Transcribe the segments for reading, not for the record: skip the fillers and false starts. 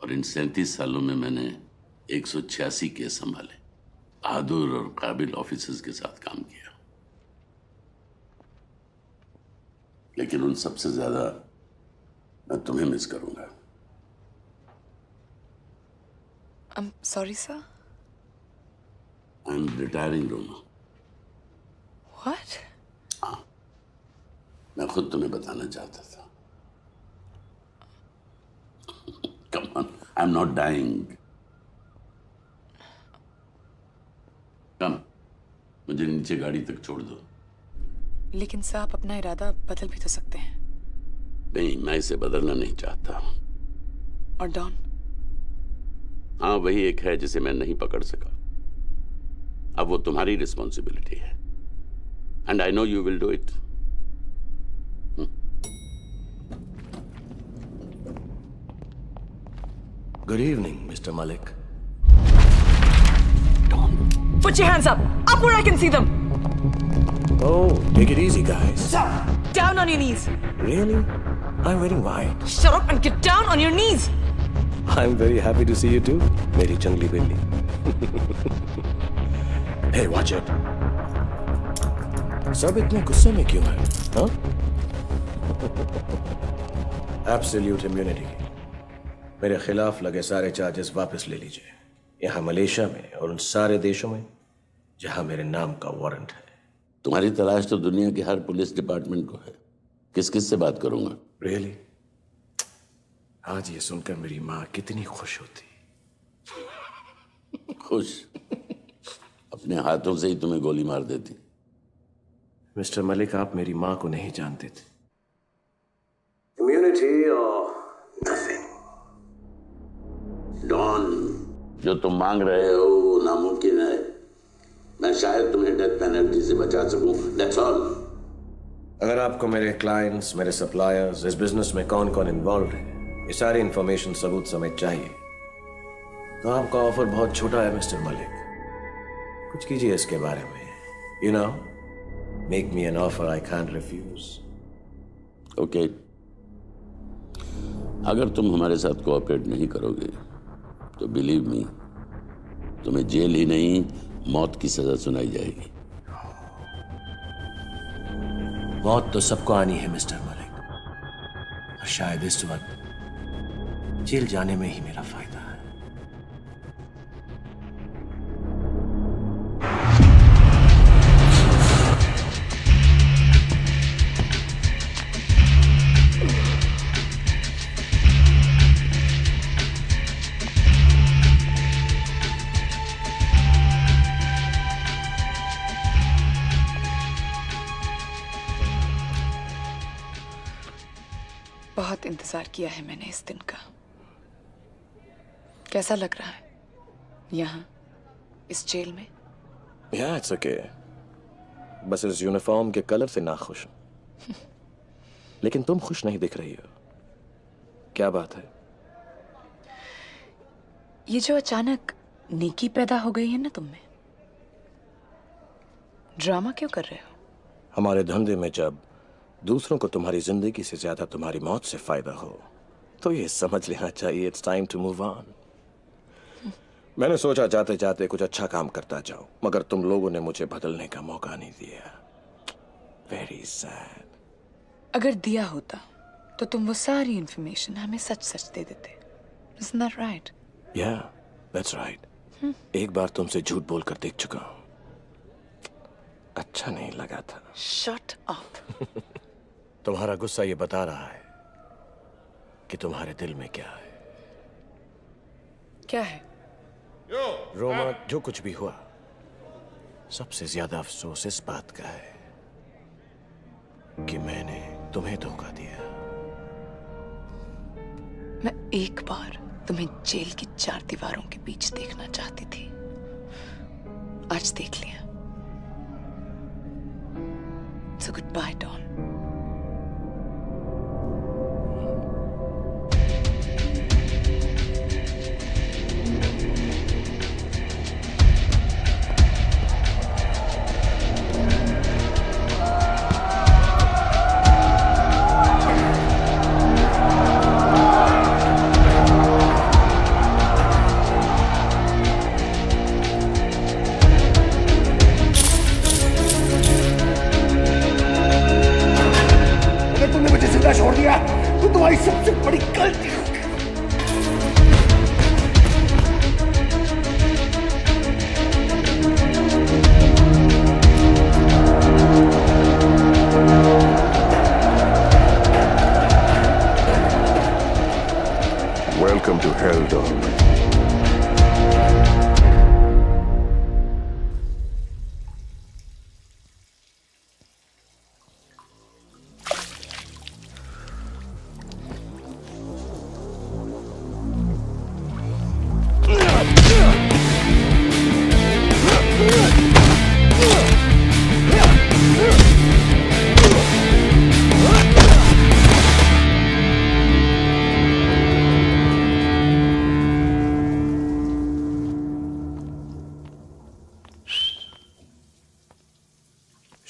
और इन 37 सालों में मैंने 186 केस संभाले, बहादुर और काबिल ऑफिसर्स के साथ काम किया, लेकिन उन सबसे ज्यादा मैं तुम्हें मिस करूंगा। I'm sorry, sir. I'm retiring, Roma. What? हाँ, मैं खुद तुम्हें बताना चाहता था। Come on, I'm not dying. Come, मुझे नीचे गाड़ी तक छोड़ दो। लेकिन सर आप अपना इरादा बदल भी तो सकते हैं। नहीं, मैं इसे बदलना नहीं चाहता। और डॉन? हाँ, वही एक है जिसे मैं नहीं पकड़ सका। अब वो तुम्हारी रिस्पॉन्सिबिलिटी है, and I know you will do it. Good evening, Mr. Malik. Don, put your hands up! Up where I can see them! Oh, take it easy, guys. Sir, down on your knees! Really? I'm wearing white. Shut up and get down on your knees! I'm very happy to see you too, मेरी जंगली बिल्ली. Hey, watch it. सब इतने गुस्से में क्यों हैं? हाँ? Absolute immunity. मेरे खिलाफ लगे सारे चार्जेस वापस ले लीजिए, यहाँ मलेशिया में और उन सारे देशों में जहाँ मेरे नाम का वारंट है। तुम्हारी तलाश तो दुनिया के हर पुलिस डिपार्टमेंट को है। किस किस से बात करूंगा? Really? आज ये सुनकर मेरी माँ कितनी खुश होती। खुश? अपने हाथों से ही तुम्हें गोली मार देती। मिस्टर मलिक, आप मेरी माँ को नहीं जानते थे। इम्यूनिटी और नथिंग। डॉन, जो तुम मांग रहे हो वो नामुमकिन है। मैं शायद तुम्हें डेथ पेनल्टी से बचा सकूं, दैट्स ऑल। अगर आपको मेरे क्लाइंट्स, मेरे सप्लायर्स, इस बिजनेस में कौन कौन इन्वॉल्व है, ये सारी इंफॉर्मेशन सबूत समेत चाहिए, तो आपका ऑफर बहुत छोटा है मिस्टर मलिक। कुछ कीजिए इसके बारे में। You know, make me an offer I can't refuse. Okay, अगर तुम हमारे साथ कोऑपरेट नहीं करोगे तो बिलीव मी, तुम्हें जेल ही नहीं मौत की सजा सुनाई जाएगी। मौत तो सबको आनी है मिस्टर मलिक, और शायद इस वक्त जेल जाने में ही मेरा फायदा है। बहुत इंतजार किया है मैंने इस दिन का। कैसा लग रहा है यहाँ इस जेल में? Yeah, it's okay. बस इस यूनिफॉर्म के कलर से नाखुश हूं। लेकिन तुम खुश नहीं दिख रही हो, क्या बात है? ये जो अचानक नेकी पैदा हो गई है ना तुम में, ड्रामा क्यों कर रहे हो? हमारे धंधे में जब दूसरों को तुम्हारी जिंदगी से ज्यादा तुम्हारी मौत से फायदा हो, तो ये समझ लेना चाहिए it's time to move on. मैंने सोचा जाते जाते कुछ अच्छा काम करता जाऊं, मगर तुम लोगों ने मुझे बदलने का मौका नहीं दिया। Very sad. अगर दिया होता तो तुम वो सारी इंफॉर्मेशन हमें सच सच दे देते। Isn't that right? Yeah, that's right. एक बार तुमसे झूठ बोलकर देख चुका हूं, अच्छा नहीं लगा था। Shut up. तुम्हारा गुस्सा ये बता रहा है कि तुम्हारे दिल में क्या है। क्या है? रोमा, जो कुछ भी हुआ, सबसे ज्यादा अफसोस इस बात का है कि मैंने तुम्हें धोखा दिया। मैं एक बार तुम्हें जेल की 4 दीवारों के बीच देखना चाहती थी, आज देख लिया। So goodbye, Don. Welcome to hell, dog.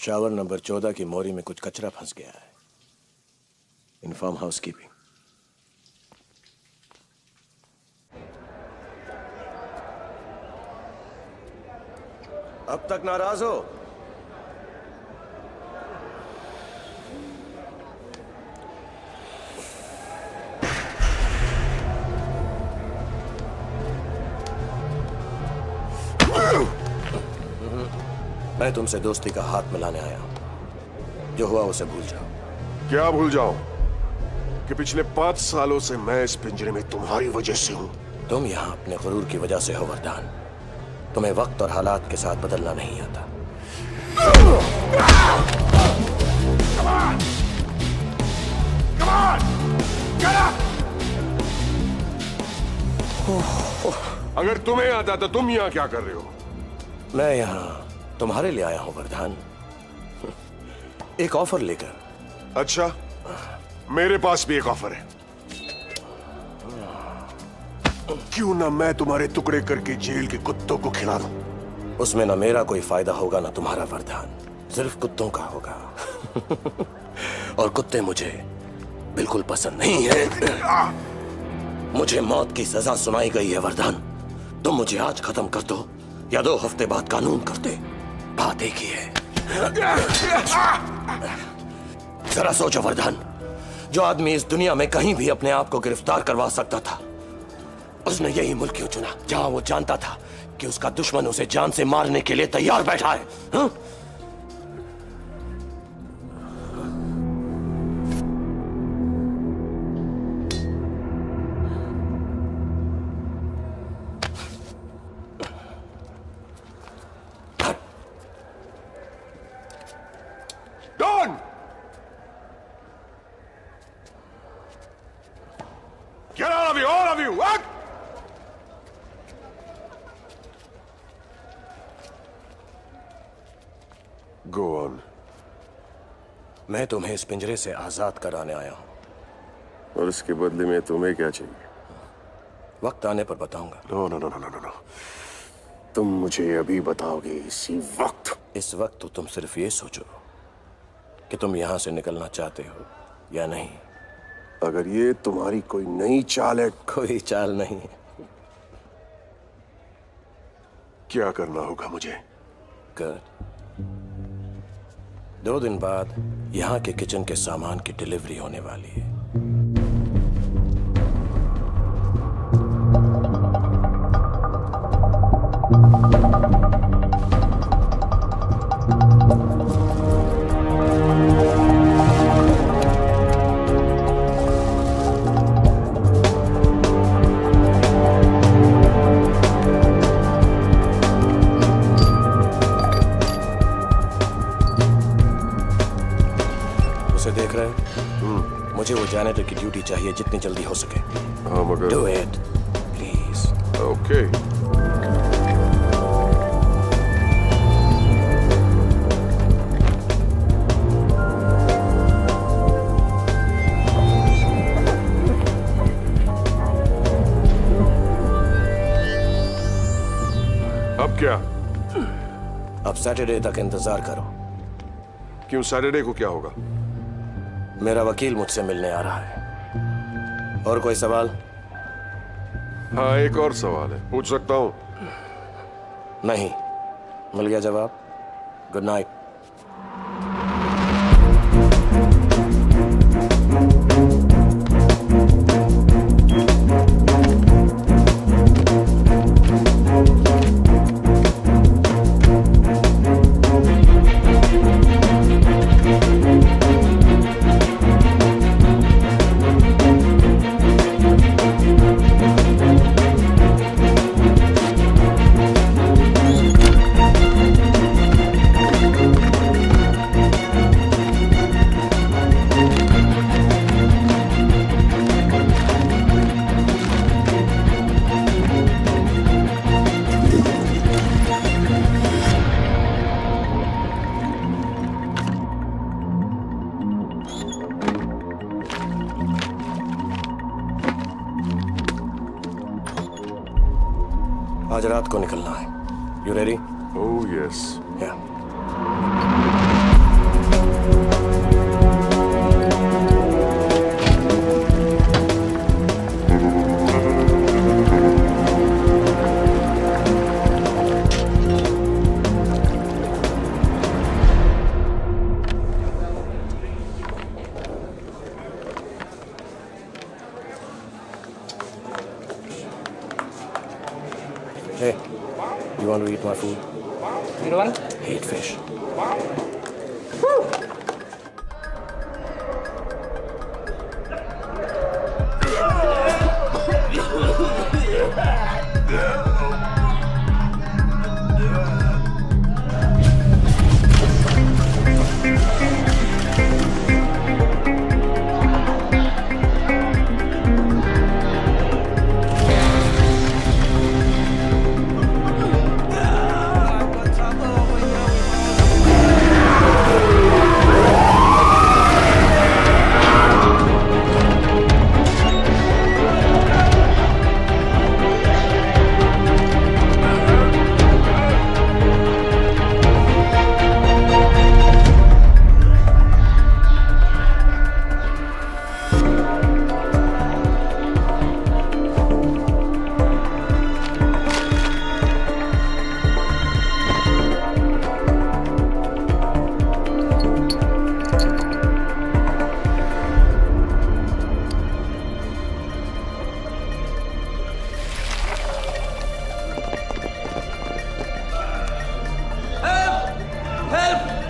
Shower number 14 की मोरी में कुछ कचरा फंस गया है। Inform housekeeping. अब तक नाराज हो? मैं तुमसे दोस्ती का हाथ मिलाने आया हूं। जो हुआ उसे भूल जाओ। क्या भूल जाओ कि पिछले 5 सालों से मैं इस पिंजरे में तुम्हारी वजह से हूं। तुम यहां अपने गुरूर की वजह से हो वरदान। तुम्हें वक्त और हालात के साथ बदलना नहीं आता। अगर तुम्हें आता तो तुम यहां क्या कर रहे हो? मैं यहां तुम्हारे लिए आया हूं वरदान, एक ऑफर लेकर। अच्छा, मेरे पास भी एक ऑफर है। क्यों ना मैं तुम्हारे टुकड़े करके जेल के कुत्तों को खिला दूं? उसमें ना मेरा कोई फायदा होगा ना तुम्हारा वरदान, सिर्फ कुत्तों का होगा। और कुत्ते मुझे बिल्कुल पसंद नहीं है। मुझे मौत की सजा सुनाई गई है वरदान। तुम मुझे आज खत्म कर दो या 2 हफ्ते बाद कानून करते, बात एक ही है। जरा सोचो वरदान, जो आदमी इस दुनिया में कहीं भी अपने आप को गिरफ्तार करवा सकता था, उसने यही मुल्क क्यों चुना जहां वो जानता था कि उसका दुश्मन उसे जान से मारने के लिए तैयार बैठा है? हा? Get out of here, all of you! What? Go on. मैं तुम्हें इस पिंजरे से आजाद कराने आया हूं। और इसके बदले में तुम्हें क्या चाहिए? वक्त आने पर बताऊंगा। No no no no no no, तुम मुझे अभी बताओगे इसी वक्त। इस वक्त तो तुम सिर्फ ये सोचो कि तुम यहां से निकलना चाहते हो या नहीं। अगर ये तुम्हारी कोई नई चाल है। कोई चाल नहीं है। क्या करना होगा मुझे? कर 2 दिन बाद यहां के किचन के सामान की डिलीवरी होने वाली है। देख रहे हैं? मुझे वो जैनेटर की ड्यूटी चाहिए जितनी जल्दी हो सके। हाँ मगर डू इट प्लीज। ओके। अब क्या? अब सैटरडे तक इंतजार करो। क्यों? सैटरडे को क्या होगा? मेरा वकील मुझसे मिलने आ रहा है। और कोई सवाल? हाँ, एक और सवाल है, पूछ सकता हूं? नहीं, मिल गया जवाब। Good night. आज रात को निकलना है। You ready? Oh, yes. या Hey, you want to eat my food? You want? Hate fish.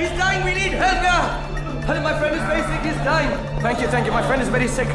He's dying! We need help here! Honey, my friend is very sick, he's dying! Thank you, my friend is very sick.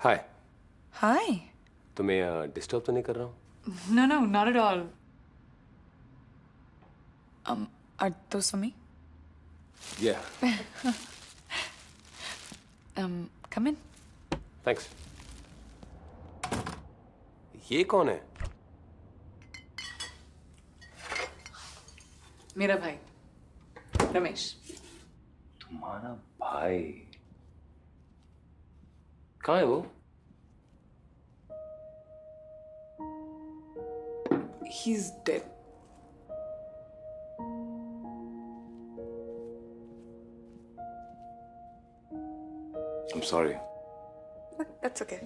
हाय। हाय। तुम्हें disturb तो नहीं कर रहा हूँ? No, no, not at all. Are those for me? Yeah. Come in. Thanks. ये कौन है? मेरा भाई रमेश। तुम्हारा भाई कहाँ है वो? He's dead. I'm sorry. That's okay.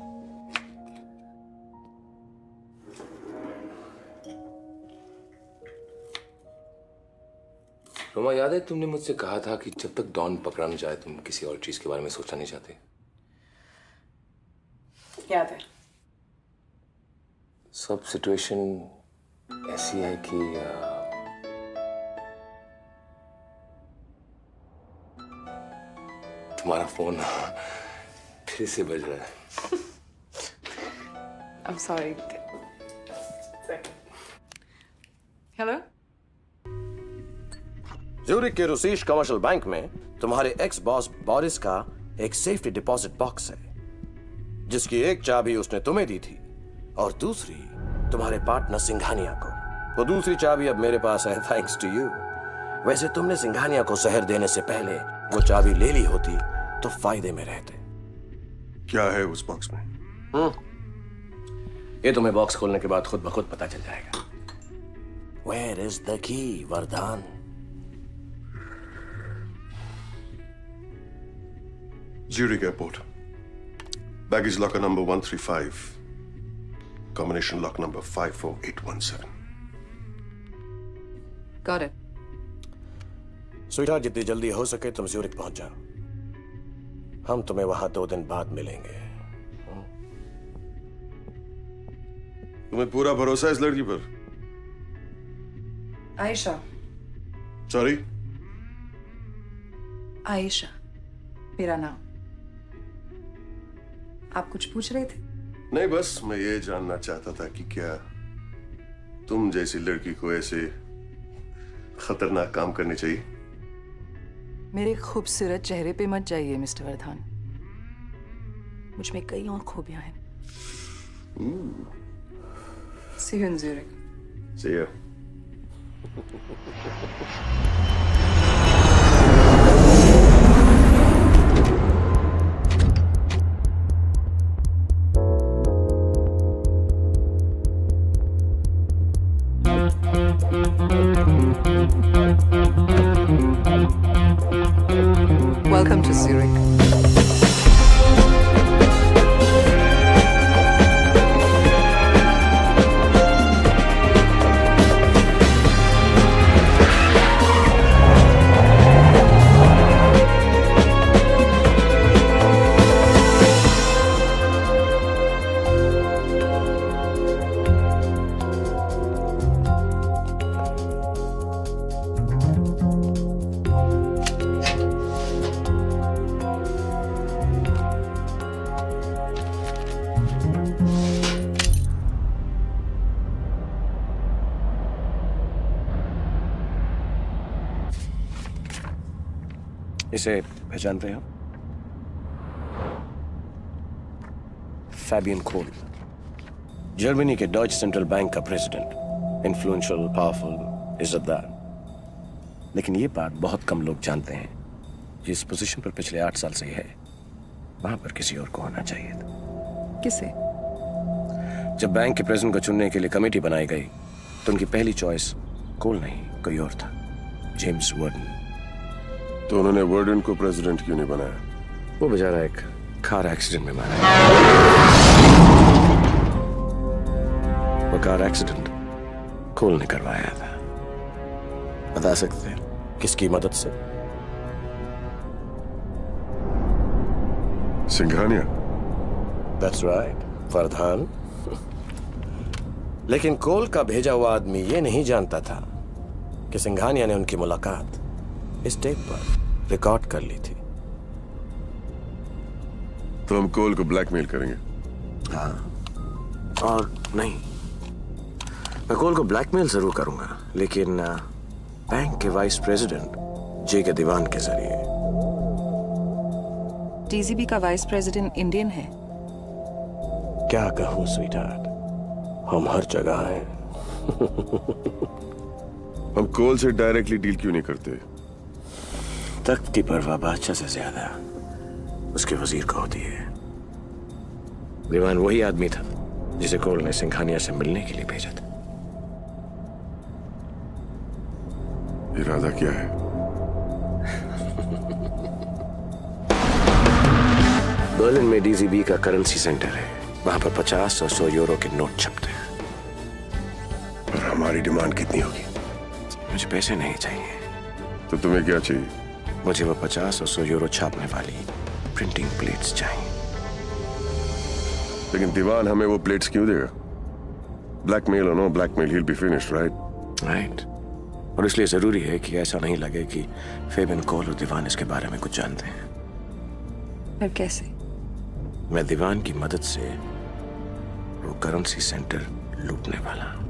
Roma, याद है तुमने मुझसे कहा था कि जब तक डॉन पकड़ा न जाए तुम किसी और चीज के बारे में सोचना नहीं चाहते? याद है। सब सिचुएशन ऐसी है कि तुम्हारा फोन फिर से बज रहा है। I'm sorry. Hello? ज्यूरिक के रूसीश कमर्शियल बैंक में तुम्हारे एक्स बॉस बोरिस का एक सेफ्टी डिपॉजिट बॉक्स है, जिसकी एक चाबी उसने तुम्हें दी थी और दूसरी तुम्हारे पार्टनर सिंघानिया को। वो दूसरी चाबी अब मेरे पास है, थैंक्स टू यू। वैसे तुमने सिंघानिया को जहर देने से पहले वो चाबी ले ली होती तो फायदे में रहते। क्या है उस बॉक्स में? ये तुम्हें बॉक्स खोलने के बाद खुद ब खुद पता चल जाएगा। Where is the key, वरदान? Zurich Airport. Baggage locker number 135. Combination lock number 54817. Got it. Sweetheart, जितनी जल्दी हो सके तुम ज्यूरिक पहुंच जाओ। हम तुम्हें वहां 2 दिन बाद मिलेंगे। तुम्हें पूरा भरोसा है इस लड़की पर? आयशा, सॉरी। आयशा मेरा नाम। आप कुछ पूछ रहे थे? नहीं, बस मैं ये जानना चाहता था कि क्या तुम जैसी लड़की को ऐसे खतरनाक काम करने चाहिए? मेरे खूबसूरत चेहरे पे मत जाइए मिस्टर वर्धन। मुझ में कई और खूबियां हैं। See you in Zurich. See ya. Welcome to Zurich. इसे पहचानते हैं? फैबियन कोल, जर्मनी के डॉइच सेंट्रल बैंक का प्रेसिडेंट। इन्फ्लुएंशियल, पावरफुल, इज्जतदार। लेकिन ये बात बहुत कम लोग जानते हैं, जिस पोजीशन पर पिछले 8 साल से है वहां पर किसी और को होना चाहिए था। किसे? जब बैंक के प्रेसिडेंट को चुनने के लिए कमेटी बनाई गई तो उनकी पहली चॉइस कोल नहीं, कोई और था, जेम्स वर्डन। तो उन्होंने वर्डन को प्रेसिडेंट क्यों नहीं बनाया? वो बेचारा एक कार एक्सीडेंट में मारा। वो कार एक्सीडेंट कोल ने करवाया था। बता सकते हैं किसकी मदद से? सिंघानिया। That's right, Farhan. लेकिन कोल का भेजा हुआ आदमी ये नहीं जानता था कि सिंघानिया ने उनकी मुलाकात इस टेप पर रिकॉर्ड कर ली थी। तो हम कोल को ब्लैकमेल करेंगे? हाँ, और नहीं, मैं कोल को ब्लैकमेल जरूर करूंगा, लेकिन बैंक के वाइस प्रेसिडेंट जे के दीवान के जरिए। टीजीबी का वाइस प्रेसिडेंट इंडियन है। क्या कहूं स्वीटहार्ट, हम हर जगह हैं। हम कोल से डायरेक्टली डील क्यों नहीं करते? तख्त की परवाह बादशाह से ज्यादा उसके वजीर को होती है। दीवान वही आदमी था जिसे कोल ने सिंघानिया से मिलने के लिए भेजा था। इरादा क्या है? बर्लिन में डीजीबी का करेंसी सेंटर है, वहां पर 50 और 100 यूरो के नोट छपते हैं। और हमारी डिमांड कितनी होगी? मुझे पैसे नहीं चाहिए। तो तुम्हें क्या चाहिए? मुझे वो 50 और 100 यूरो छापने वाली प्रिंटिंग प्लेट्स चाहिए। लेकिन दीवान हमें वो प्लेट्स क्यों देगा? ब्लैकमेल और no blackmail, he'll be finished, right? Right. और इसलिए जरूरी है कि ऐसा नहीं लगे कि फेबियन कोल और दीवान इसके बारे में कुछ जानते हैं। फिर कैसे? मैं दीवान की मदद से वो करेंसी सेंटर लूटने वाला हूं।